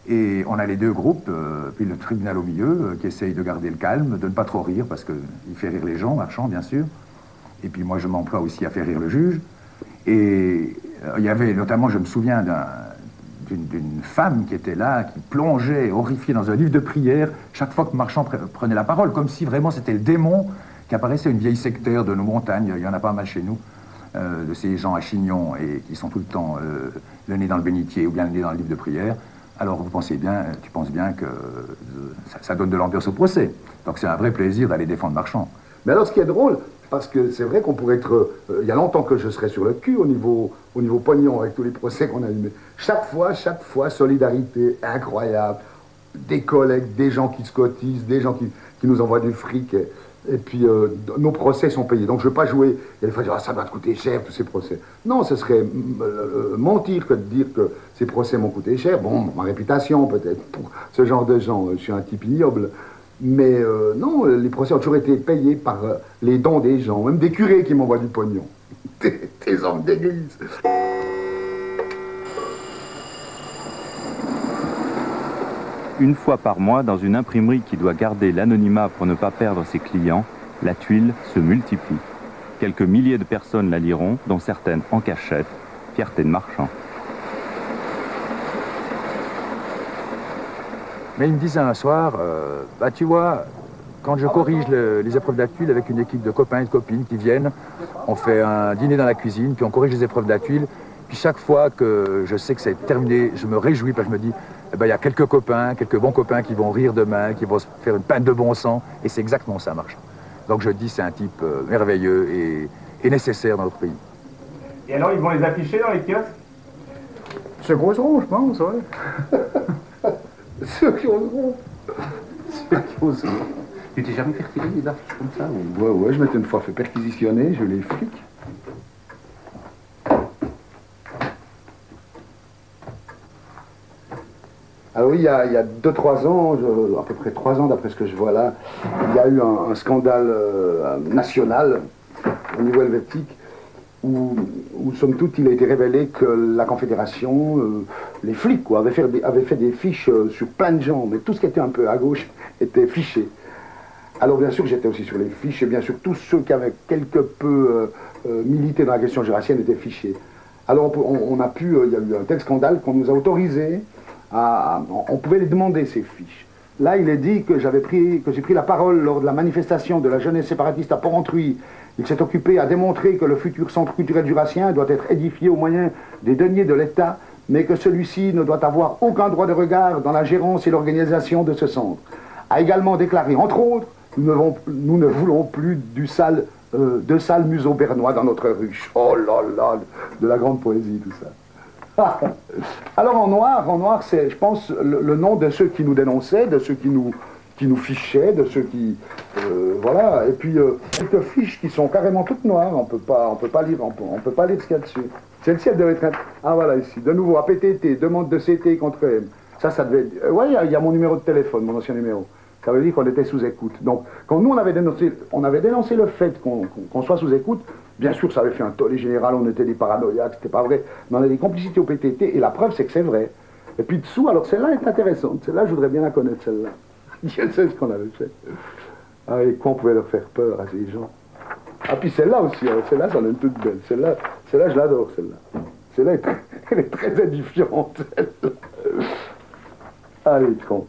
Et on a les deux groupes, puis le tribunal au milieu, qui essaye de garder le calme, de ne pas trop rire, parce qu'il fait rire les gens, Marchand, bien sûr. Et puis moi, je m'emploie aussi à faire rire le juge. Et il y avait notamment, je me souviens d'une femme qui était là, qui plongeait, horrifiée, dans un livre de prière, chaque fois que Marchand prenait la parole, comme si vraiment c'était le démon qui apparaissait, une vieille sectaire de nos montagnes. Il y en a pas mal chez nous, de ces gens à chignon, et qui sont tout le temps le nez dans le bénitier, ou bien le nez dans le livre de prière. Alors tu penses bien que ça donne de l'ambiance au procès. Donc c'est un vrai plaisir d'aller défendre Marchand. Mais alors ce qui est drôle, parce que c'est vrai qu'on pourrait être... il y a longtemps que je serais sur le cul au niveau pognon avec tous les procès qu'on a eu. Mais chaque fois, solidarité incroyable. Des collègues, des gens qui se cotisent, des gens qui nous envoient du fric. Et puis, nos procès sont payés. Donc, je ne veux pas jouer. Et des fois, dire, ah, ça va te coûter cher, tous ces procès. Non, ce serait mentir que de dire que ces procès m'ont coûté cher. Bon, ma réputation, peut-être, pour ce genre de gens. Je suis un type ignoble. Mais non, les procès ont toujours été payés par les dons des gens. Même des curés qui m'envoient du pognon. Des hommes d'église. Une fois par mois, dans une imprimerie qui doit garder l'anonymat pour ne pas perdre ses clients, la tuile se multiplie. Quelques milliers de personnes la liront, dont certaines en cachette, fierté de marchand. Mais il me disait un soir, bah tu vois, quand je corrige les épreuves de la tuile avec une équipe de copains et de copines qui viennent, on fait un dîner dans la cuisine, puis on corrige les épreuves de la tuile, puis chaque fois que je sais que c'est terminé, je me réjouis, parce que je me dis, eh ben, y a quelques copains, quelques bons copains qui vont rire demain, qui vont se faire une pinte de bon sang, et c'est exactement ça, Marchand. Donc je dis, c'est un type merveilleux et nécessaire dans notre pays. Et alors, ils vont les afficher dans les kiosques? Ceux qui oseront, je pense, ouais. Ceux qui oseront. Ceux qui oseront. Tu t'es jamais fait retirer des affiches comme ça ou... Ouais, je m'étais une fois fait perquisitionner, je les flics. Alors oui, il y a 2-3 ans, à peu près 3 ans d'après ce que je vois là, il y a eu un scandale national au niveau helvétique où, somme toute, il a été révélé que la Confédération, les flics, quoi, avaient fait des fiches sur plein de gens, mais tout ce qui était un peu à gauche était fiché. Alors bien sûr, j'étais aussi sur les fiches, et bien sûr, tous ceux qui avaient quelque peu milité dans la question jurassienne étaient fichés. Alors il y a eu un tel scandale qu'on nous a autorisé on pouvait les demander, ces fiches. Là, il est dit que j'ai pris la parole lors de la manifestation de la jeunesse séparatiste à Port-Entruy. Il s'est occupé à démontrer que le futur centre culturel jurassien doit être édifié au moyen des deniers de l'État, mais que celui-ci ne doit avoir aucun droit de regard dans la gérance et l'organisation de ce centre. A également déclaré, entre autres, nous ne voulons plus de sale museau bernois dans notre ruche. Oh là là, de la grande poésie, tout ça. Alors en noir, c'est, je pense, le nom de ceux qui nous dénonçaient, de ceux qui nous fichaient, de ceux qui... voilà, et puis quelques fiches qui sont carrément toutes noires, on peut pas lire ce qu'il y a dessus. Celle-ci, elle devait être... Ah voilà, ici, de nouveau, APTT, demande de CT contre M. Ça devait... ouais, il y a mon numéro de téléphone, mon ancien numéro. Ça veut dire qu'on était sous écoute. Donc, quand nous, on avait dénoncé le fait qu'on soit sous écoute, bien sûr, ça avait fait un tollé général, on était des paranoïaques, c'était pas vrai, mais on a des complicités au PTT, et la preuve, c'est que c'est vrai. Et puis dessous, alors celle-là est intéressante, celle-là, je voudrais bien la connaître, celle-là. Je sais ce qu'on avait fait. Ah, et quoi, on pouvait leur faire peur à ces gens. Ah, puis celle-là aussi, celle-là, ça en est une toute belle. Celle-là, je l'adore, celle-là. Celle-là, elle est très édifiante, celle-là. Allez, con.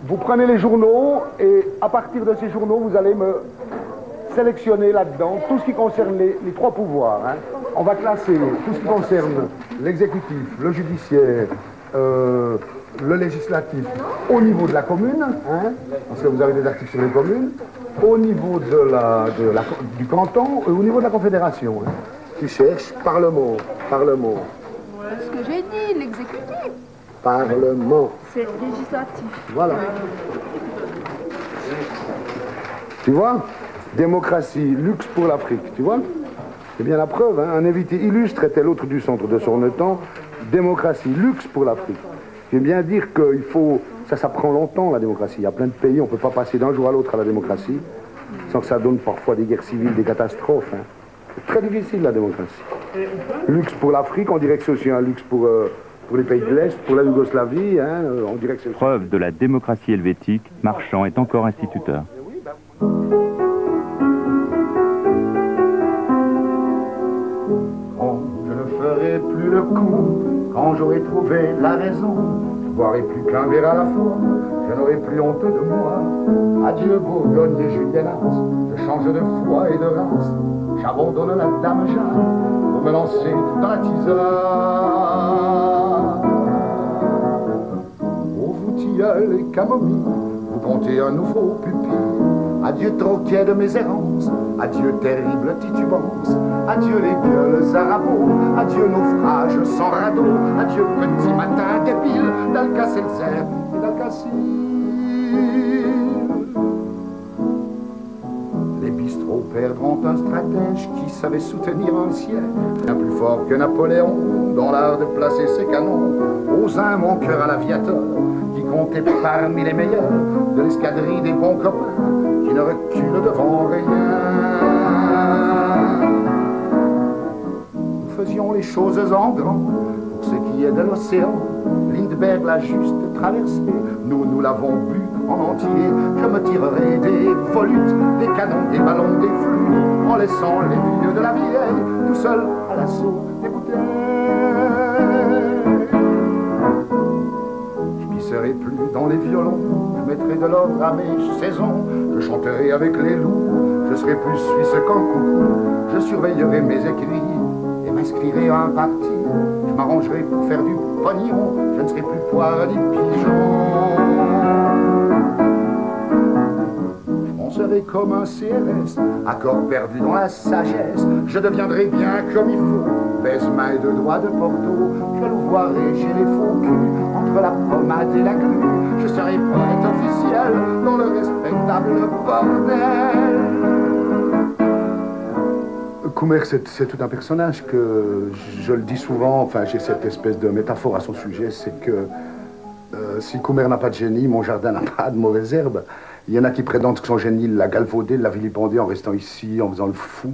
Vous prenez les journaux et à partir de ces journaux, vous allez me sélectionner là-dedans tout ce qui concerne les 3 pouvoirs. Hein. On va classer tout ce qui concerne l'exécutif, le judiciaire, le législatif au niveau de la commune, hein, parce que vous avez des articles sur les communes, au niveau du canton et au niveau de la confédération. Hein. Tu cherches Parlement. Ce que j'ai dit, l'exécutif. Parlement. C'est législatif. Voilà. Tu vois? Démocratie, luxe pour l'Afrique, tu vois? C'est bien la preuve, hein? Un invité illustre était l'autre du centre de Sornetan. Démocratie, luxe pour l'Afrique. Je veux bien dire qu'il faut... Ça prend longtemps, la démocratie. Il y a plein de pays, on ne peut pas passer d'un jour à l'autre à la démocratie, sans que ça donne parfois des guerres civiles, des catastrophes. Hein. C'est très difficile, la démocratie. Luxe pour l'Afrique, on dirait que c'est aussi un luxe pour les pays de l'Est, pour la Yougoslavie, hein, on dirait que c'est... Preuve de la démocratie helvétique, Marchand est encore instituteur. Quand je ne ferai plus le coup, quand j'aurai trouvé la raison, je boirai plus qu'un verre à la fois, je n'aurai plus honte de moi. Adieu Bourgogne et Juliennate, je change de foi et de race, j'abandonne la dame Jeanne pour me lancer dans la tisane. Ô vous tilleuls et camomilles, vous comptez un nouveau pupille. Adieu troquet de mes errances, adieu terrible titubance, adieu les gueules arabos, adieu naufrage sans radeau, adieu petit matin débile d'Alka-Seltzer et d'Alka-Cis. Les bistrots perdront un stratège qui savait soutenir un ciel bien plus fort que Napoléon dans l'art de placer ses canons. Osin, mon cœur à l'aviateur, qui comptait parmi les meilleurs de l'escadrille des bons copains, qui ne recule devant rien. Nous faisions les choses en grand, pour ce qui est de l'océan. Lindbergh l'a juste traversé, nous l'avons bu en entier. Je me tirerai des volutes, des canons, des ballons, des flux, en laissant les vieux de la vieille tout seul à l'assaut des bouteilles. Je pisserai plus dans les violons, je mettrai de l'ordre à mes saisons, je chanterai avec les loups, je serai plus suisse qu'un coucou, je surveillerai mes écrits et m'inscrirai à un parti. Je m'arrangerai pour faire du pognon, je ne serai plus poire ni pigeon. On serait comme un CRS, accord perdu dans la sagesse. Je deviendrai bien comme il faut, baise-main et deux doigts de Porto. Je louvoirai chez les faux culs, entre la pommade et la glu. Je serai poète officiel dans le respectable bordel. Coumer, c'est tout un personnage que, je le dis souvent, enfin j'ai cette espèce de métaphore à son sujet, c'est que si Coumer n'a pas de génie, mon jardin n'a pas de mauvaises herbes. Il y en a qui prétendent que son génie l'a galvaudé, l'a vilipendé en restant ici, en faisant le fou.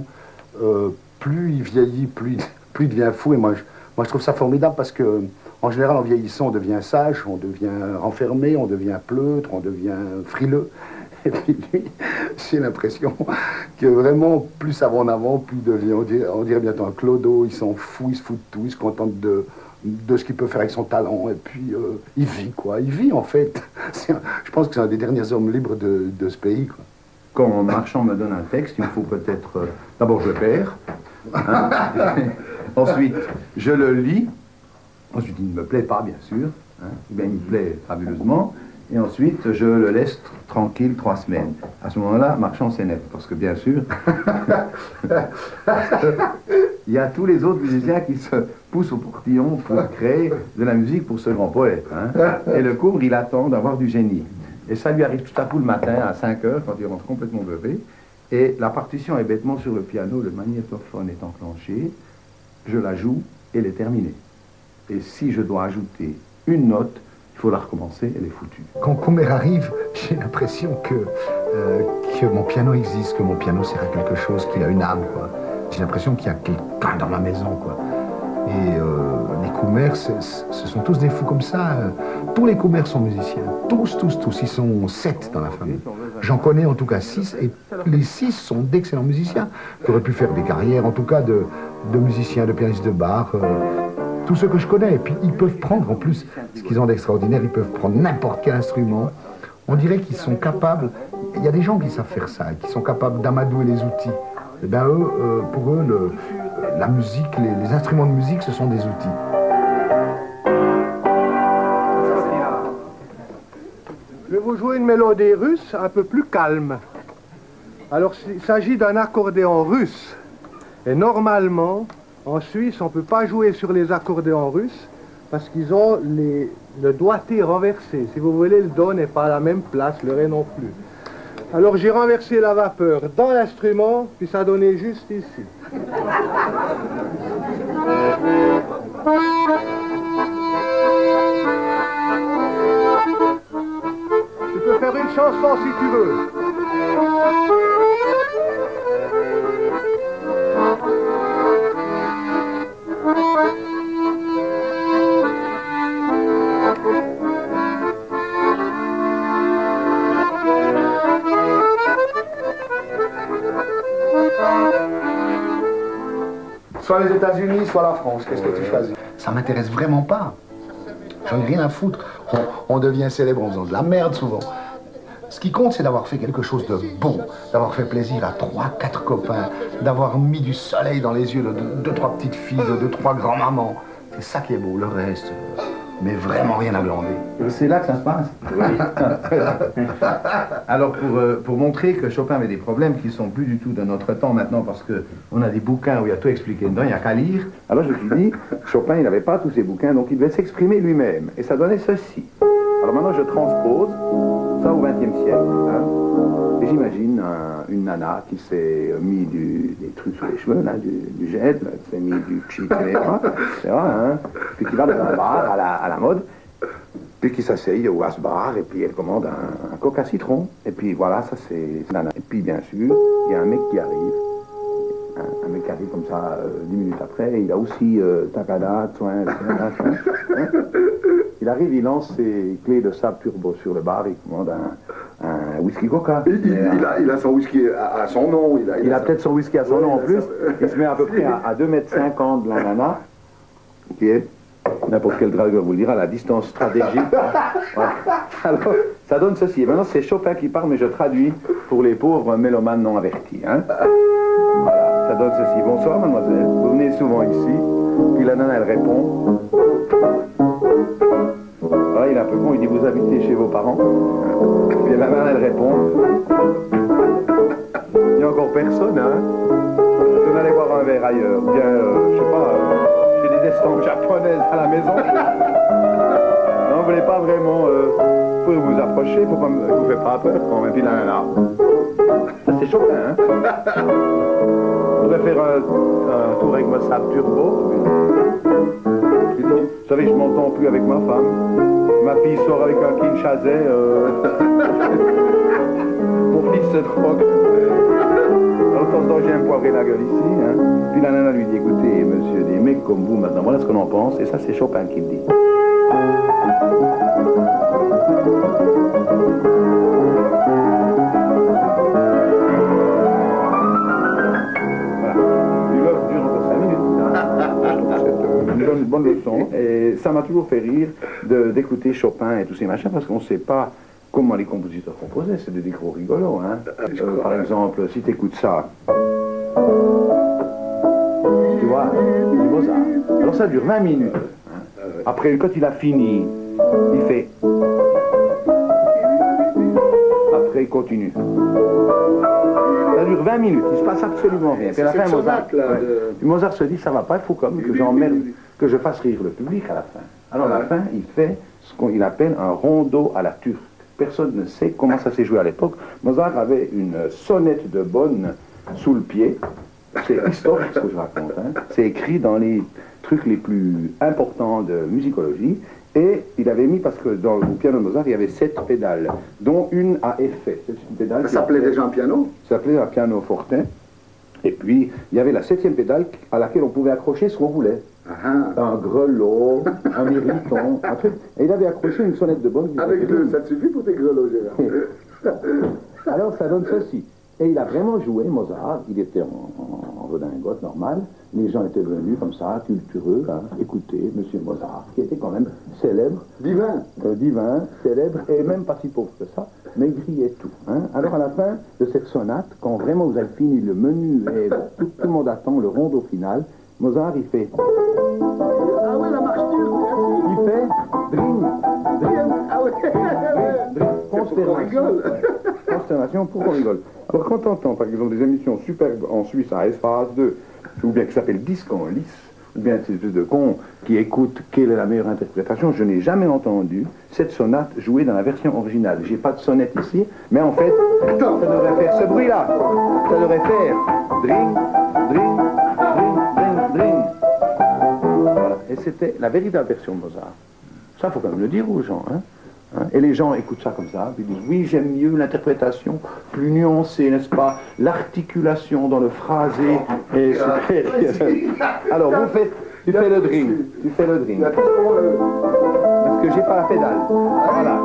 Plus il vieillit, plus il devient fou. Et moi, je trouve ça formidable parce que, en général, en vieillissant, on devient sage, on devient renfermé, on devient pleutre, on devient frileux. Et puis lui, j'ai l'impression que vraiment, plus ça va en avant, plus il devient, on dirait bientôt un clodo, il s'en fout, il se fout de tout, il se contente de ce qu'il peut faire avec son talent, et puis il vit, quoi. Il vit, en fait. Je pense que c'est un des derniers hommes libres de ce pays, quoi. Quand Marchand me donne un texte, il me faut peut-être... d'abord, je le perds. Hein. Ensuite, je le lis. Ensuite, il ne me plaît pas, bien sûr. Hein. Bien, il me plaît fabuleusement. Et ensuite, je le laisse tranquille 3 semaines. À ce moment-là, Marchand s'énerve, parce que bien sûr, il y a tous les autres musiciens qui se poussent au portillon pour créer de la musique pour ce grand poète. Hein. Et le Coumre, il attend d'avoir du génie. Et ça lui arrive tout à coup le matin, à 5 heures, quand il rentre complètement beurré. Et la partition est bêtement sur le piano, le magnétophone est enclenché, je la joue, et elle est terminée. Et si je dois ajouter une note, il faut la recommencer, elle est foutue. Quand Coumer arrive, j'ai l'impression que mon piano existe, que mon piano sert à quelque chose, qu'il a une âme, quoi. J'ai l'impression qu'il y a quelqu'un dans ma maison, quoi. Et les Coumers, ce sont tous des fous comme ça. Tous les Coumers sont musiciens. Tous. Ils sont 7 dans la famille. J'en connais en tout cas 6, et les 6 sont d'excellents musiciens, qui auraient pu faire des carrières, en tout cas de musiciens, de pianistes de bar. Tous ceux que je connais, et puis ils peuvent prendre, en plus, ce qu'ils ont d'extraordinaire, ils peuvent prendre n'importe quel instrument. On dirait qu'ils sont capables, il y a des gens qui savent faire ça, qui sont capables d'amadouer les outils. Et bien eux, pour eux, la musique, les instruments de musique, ce sont des outils. Je vais vous jouer une mélodie russe un peu plus calme. Alors il s'agit d'un accordéon russe. Et normalement, en Suisse, on ne peut pas jouer sur les accordéons russes parce qu'ils ont le doigté renversé. Si vous voulez, le do n'est pas à la même place, le ré non plus. Alors j'ai renversé la vapeur dans l'instrument, puis ça donnait juste ici. Tu peux faire une chanson si tu veux. Soit les États-Unis, soit la France. Qu'est-ce que tu choisis? Ça m'intéresse vraiment pas. J'en ai rien à foutre. On devient célèbre en faisant de la merde souvent. Ce qui compte, c'est d'avoir fait quelque chose de bon, d'avoir fait plaisir à 3-4 copains, d'avoir mis du soleil dans les yeux de 2-3 petites filles, de 2-3 grands-mamans. C'est ça qui est beau. Le reste, mais vraiment rien à glander. C'est là que ça se passe. Oui. Alors pour montrer que Chopin avait des problèmes qui sont plus du tout de notre temps maintenant, parce qu'on a des bouquins où il y a tout expliqué dedans, il n'y a qu'à lire. Alors je me suis dit, Chopin il n'avait pas tous ces bouquins, donc il devait s'exprimer lui-même. Et ça donnait ceci. Alors maintenant je transpose. Ça au XXe siècle. Hein. Et j'imagine une nana qui s'est mis des trucs sur les cheveux, là, du gel, qui s'est mis du cheap, c'est vrai, hein. Puis qui va dans un bar à la mode, puis qui s'asseye au ce bar, et puis elle commande un coca citron. Et puis voilà, ça c'est nana. Et puis bien sûr, il y a un mec qui arrive. Un mec qui arrive comme ça 10 minutes après, il a aussi tacada, soin. Il arrive, il lance ses clés de sable turbo sur le bar, il commande un whisky coca. Il a son whisky à son nom. Il a peut-être son whisky à son nom en plus. Il se met à peu près à 2,50 m de la nana, qui est, n'importe quel dragueur vous le dira, la distance stratégique. Ouais. Alors, ça donne ceci. Et maintenant, c'est Chopin qui parle, mais je traduis pour les pauvres mélomanes non avertis. Hein. Voilà. Ça donne ceci. Bonsoir, mademoiselle. Vous venez souvent ici. Puis la nana, elle répond. Voilà, il est un peu con. Il dit, vous habitez chez vos parents. Puis la nana, elle répond. Il n'y a encore personne, hein. Je vais aller boire un verre ailleurs. Bien, je sais pas, chez des estampes japonaises à la maison. Non, vous voulez pas vraiment... vous pouvez vous approcher, je vous fais pas peur quand même. Puis la nana. Ça, c'est Chopin, hein. Je voudrais faire un tour avec ma sable turbo. Vous savez, je m'entends plus avec ma femme. Ma fille sort avec un Kinshasais. Mon fils se drogue. Alors, de temps en temps, j'ai un poivré la gueule ici. Hein. Puis la nana lui dit, écoutez, monsieur, des mecs comme vous, maintenant, voilà ce qu'on en pense. Et ça, c'est Chopin qui le dit. Une bonne leçon, et ça m'a toujours fait rire d'écouter Chopin et tous ces machins, parce qu'on ne sait pas comment les compositeurs composaient, c'est des gros rigolos, hein. Par exemple, si tu écoutes ça, tu vois, du Mozart, alors ça dure 20 minutes, hein. Après, quand il a fini, il fait, après il continue. Ça dure 20 minutes, il se passe absolument rien. Puis à la fin, Mozart se dit, ça va pas, il faut comme que j'emmerde, que je fasse rire le public à la fin. Alors à la fin, il fait ce qu'il appelle un rondeau à la turque. Personne ne sait comment ça s'est joué à l'époque. Mozart avait une sonnette de Bonn sous le pied. C'est historique ce que je raconte. Hein. C'est écrit dans les trucs les plus importants de musicologie. Et il avait mis, parce que dans le piano de Mozart, il y avait 7 pédales, dont une à effet. Ça s'appelait déjà un piano? Ça s'appelait un piano fortin. Et puis, il y avait la 7e pédale à laquelle on pouvait accrocher ce qu'on voulait. Un grelot, un mirliton, un truc. Et il avait accroché une sonnette de Bonn. Avec deux, ça te suffit pour tes grelots, Gérard. Alors, ça donne ceci. Et il a vraiment joué, Mozart. Il était en redingote normal. Les gens étaient venus comme ça, cultureux, hein, écouter Monsieur Mozart, qui était quand même célèbre. Divin. Divin, célèbre, et même pas si pauvre que ça, mais grillait tout. Hein. Alors à la fin de cette sonate, quand vraiment vous avez fini le menu et tout le monde attend le rondo final, Mozart, il fait... Ah ouais, la marche turque, il fait... Dring, dring, ah ouais, dring, consternation. Consternation pour qu'on rigole. Alors quand on entend, par exemple, des émissions superbes en Suisse à Espace 2, ou bien qui s'appelle Disque en lice, ou bien ces espèces de cons qui écoutent quelle est la meilleure interprétation, je n'ai jamais entendu cette sonate jouée dans la version originale. J'ai pas de sonnette ici, mais en fait, ça devrait faire ce bruit-là. Ça devrait faire dring, dring, dring, dring, dring. Voilà. Et c'était la véritable version de Mozart. Ça, faut quand même le dire aux gens, hein. Et les gens écoutent ça comme ça, puis ils disent, oui, j'aime mieux l'interprétation plus nuancée, n'est-ce pas? L'articulation dans le phrasé. Et alors, tu fais le drink. Tu fais le drink. Parce que j'ai pas la pédale. Voilà.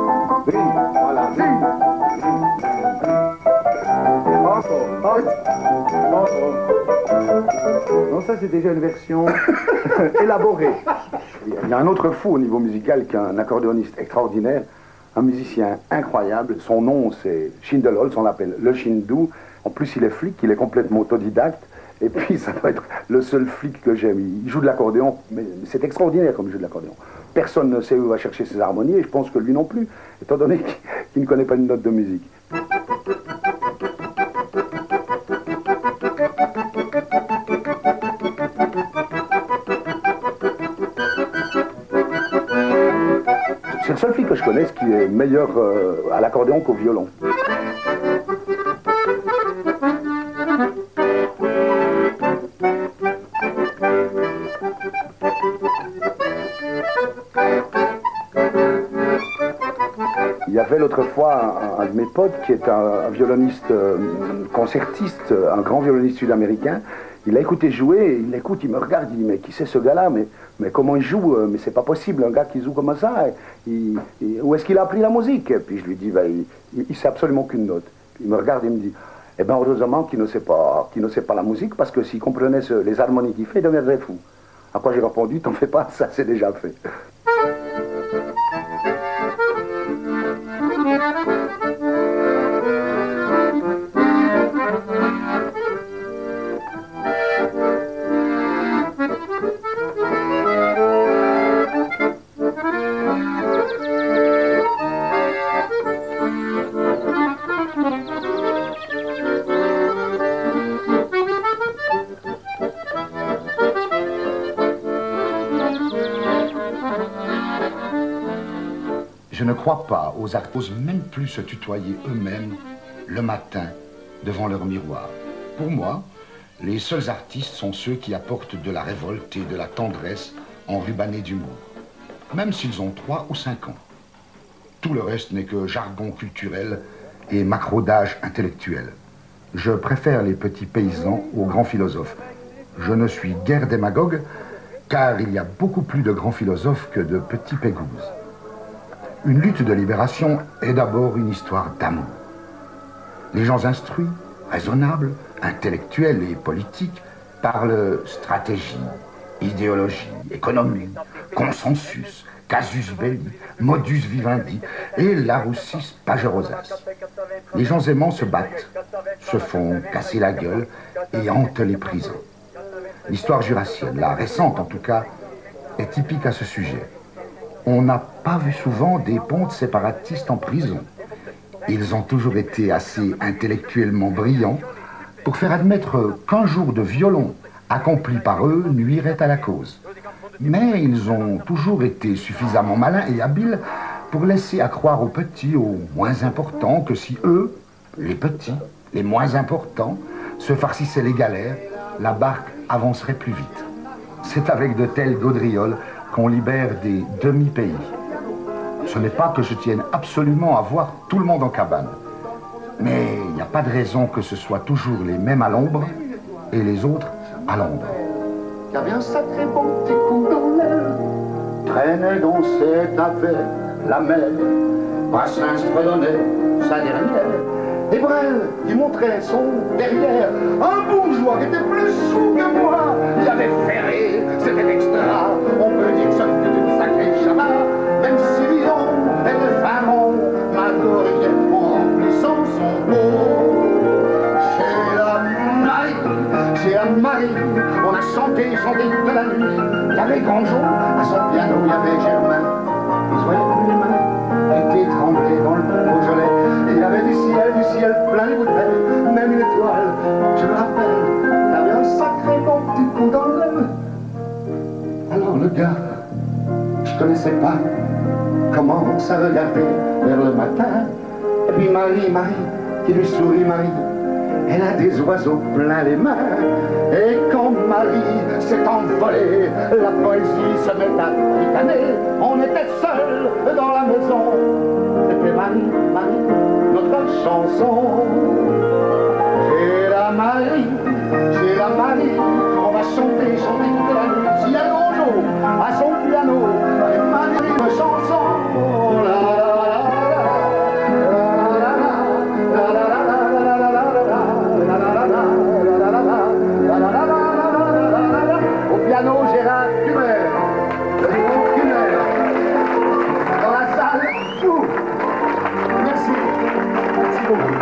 Drink. Voilà. Non, ça, c'est déjà une version élaborée. Il y a un autre fou au niveau musical qui est un accordéoniste extraordinaire, un musicien incroyable. Son nom, c'est Schindelholz, on l'appelle le Chindou. En plus, il est flic, il est complètement autodidacte. Et puis, ça doit être le seul flic que j'aime. Il joue de l'accordéon, mais c'est extraordinaire comme il joue de l'accordéon. Personne ne sait où il va chercher ses harmonies, et je pense que lui non plus, étant donné qu'il ne connaît pas une note de musique. C'est le seul flic que je connaisse qui est meilleur à l'accordéon qu'au violon. Il y avait l'autre fois un de mes potes qui est un violoniste concertiste, un grand violoniste sud-américain. Il a écouté jouer, il l'écoute, il me regarde, il dit mais qui c'est ce gars-là, mais comment il joue, mais c'est pas possible, un gars qui joue comme ça, où est-ce qu'il a appris la musique? Et puis je lui dis, ben, il sait absolument aucune note. Il me regarde et il me dit, eh bien heureusement qu'il ne sait pas la musique, parce que s'il comprenait les harmonies qu'il fait, il deviendrait fou. À quoi j'ai répondu, t'en fais pas, ça c'est déjà fait. Je ne crois pas aux artistes qui n'osent même plus se tutoyer eux-mêmes le matin devant leur miroir. Pour moi, les seuls artistes sont ceux qui apportent de la révolte et de la tendresse enrubannés d'humour, même s'ils ont 3 ou 5 ans. Tout le reste n'est que jargon culturel et macrodage intellectuel. Je préfère les petits paysans aux grands philosophes. Je ne suis guère démagogue, car il y a beaucoup plus de grands philosophes que de petits pégouzes. Une lutte de libération est d'abord une histoire d'amour. Les gens instruits, raisonnables, intellectuels et politiques parlent stratégie, idéologie, économie, consensus, casus belli, modus vivendi et larussis pagerosas. Les gens aimants se battent, se font casser la gueule et hantent les prisons. L'histoire jurassienne, la récente en tout cas, est typique à ce sujet. On n'a pas vu souvent des pontes séparatistes en prison. Ils ont toujours été assez intellectuellement brillants pour faire admettre qu'un jour de violon accompli par eux nuirait à la cause. Mais ils ont toujours été suffisamment malins et habiles pour laisser à croire aux petits, aux moins importants, que si eux, les petits, les moins importants, se farcissaient les galères, la barque avancerait plus vite. C'est avec de telles gaudrioles qu'on libère des demi-pays. Ce n'est pas que je tienne absolument à voir tout le monde en cabane. Mais il n'y a pas de raison que ce soit toujours les mêmes à l'ombre et les autres à l'ombre. Il y avait un sacré bon petit coup dans l'air, traînait dans cette affaire la mer. Brassens fredonnait sa dernière, et Brel qui montrait son derrière. Un bourgeois qui était plus sous que moi, il avait ferré, c'était extra. On peut dire que ça fut une sacrée chama, même si Lyon et le Pharaon m'adorent en remplissant son pot. Chez la Marie, on a chanté de la nuit. Il y avait Grandjean à son piano, il y avait Germain. Ils voyaient plus les mains, qui étaient tremblées dans le Beaujolais. Et il y avait du ciel plein les bouteilles, même une étoile, je me rappelle. Il y avait un sacré bon petit coup dans l'aile. Alors le gars, je connaissais pas, commence à regarder vers le matin. Et puis Marie, qui lui sourit, Marie. Elle a des oiseaux plein les mains. Et quand Marie s'est envolée, la poésie se met à ricaner. On était seuls dans la maison. C'était Marie, notre chanson. J'ai la Marie, on va chanter toute la nuit. S'il y a Grandjean à son piano, et Marie une chanson. Au piano, Gérard Kumer. Dans la salle, tout. Merci. Merci beaucoup.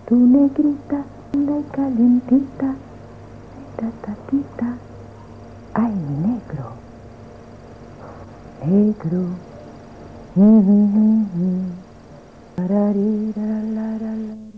Tu negrita, linda y calentita, tatita, ay mi negra. negro. Pararirararara.